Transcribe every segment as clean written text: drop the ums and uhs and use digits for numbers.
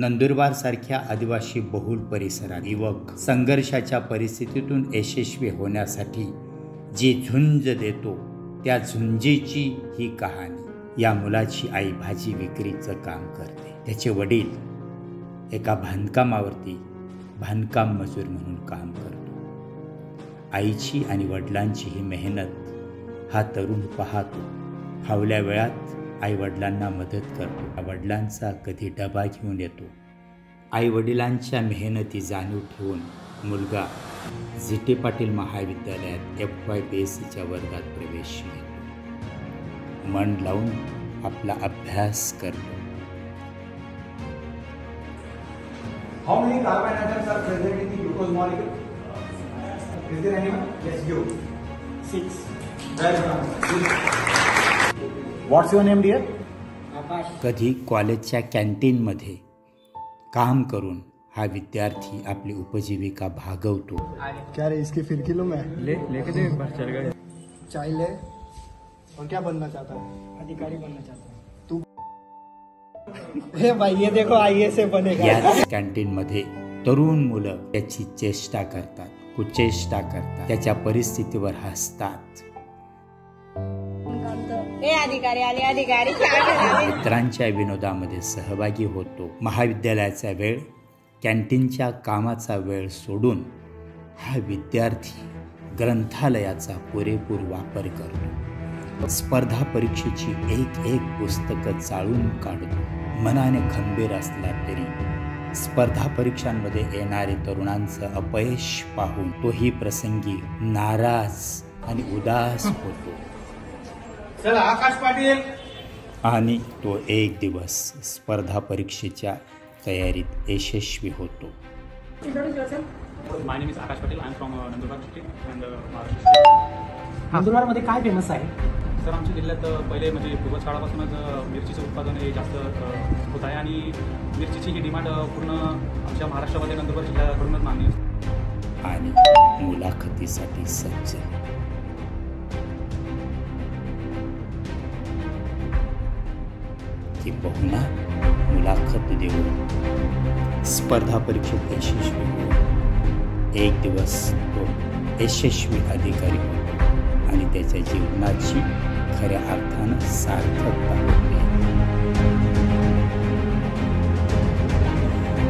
नंदुरबारसारख्या आदिवासी बहुल परिसरात युवक संघर्षाच्या परिस्थितीतून यशस्वी होण्यासाठी जी झुंज देतो त्या झुंजीची ही कहाणी। या मुलाची आई भाजी विक्रीचं काम करते। त्याचे वडील एका बांधकामावरती बांधकाम मजूर म्हणून काम करतो। आईची आणि वडिलांची ही मेहनत हा तरुण पाहतो। फावल्या वेळात आई वडिलांना मदत करतो। वडिलांचा कधी डबा घेऊन येतो। आई वडिलांच्या मेहनती जाणीव ठेवून मुलगा झिटे पाटील महाविद्यालयात FYBSCच्या वर्गात प्रवेश घेतो। मन लावून आपला अभ्यास करतो। How many carbon atoms are present in the glucose molecule? Is there anyone? Yes, you. 6. Very good. What's your name, dear? कधी कॉलेजच्या कॅन्टीनमध्ये काम करून हा विद्यार्थी आपली उपजीविका भागवतो। क्या रे इसकी फिर किलो में लेके दे बस चल गए। चाय ले। और क्या बनना चाहता है? अधिकारी बनना चाहता है। तू हे भाई ये देखो IAS से बनेगा। याच कॅन्टीनमध्ये तरुण मुलं त्याची चेष्टा करतात, कुचेष्टा करतात, त्याच्या परिस्थितीवर हसतात। मित्रांच्या विनोदामध्ये सहभागी होतो। महाविद्यालयाचा वेळ, कॅन्टीनच्या कामाचा वेळ सोडून हा विद्यार्थी ग्रंथालयाचा पुरेपूर वापर करतो। स्पर्धा परीक्षेची एक पुस्तकं चाळून काढतो। मनाने खंबीर असला तरी स्पर्धा परीक्षांमध्ये येणारे तरुणांचं अपयश पाहून तोही प्रसंगी नाराज आणि उदास होतो। चला आकाश पाटील। आणि तो एक दिवस स्पर्धा परीक्षेच्या तयारीत यशस्वी होतो। My name is Akash Patil. I am from Nandurbar district and Maharashtra. नंदुरबारमध्ये काय फेमस आहे? सर आमच्या जिल्ह्यात पहिले म्हणजे पूर्वज काळापासूनच मिरचीचं उत्पादन हे जास्त होत आहे आणि मिरचीची ही डिमांड पूर्ण आमच्या महाराष्ट्रामध्ये नंदुरबार जिल्ह्याकडूनच मागणी असते। आणि मुलाखतीसाठी सज्ज की बहुना मुलाखत देऊन स्पर्धा परीक्षेत यशस्वी होऊन एक दिवस तो यशस्वी अधिकारी होतो आणि त्याच्या जीवनाची खऱ्या अर्थानं सार्थकता होते।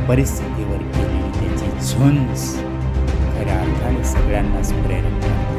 परिस्थितीवर केलेली त्याची झुंज खऱ्या अर्थाने सगळ्यांनाच प्रेरक करते।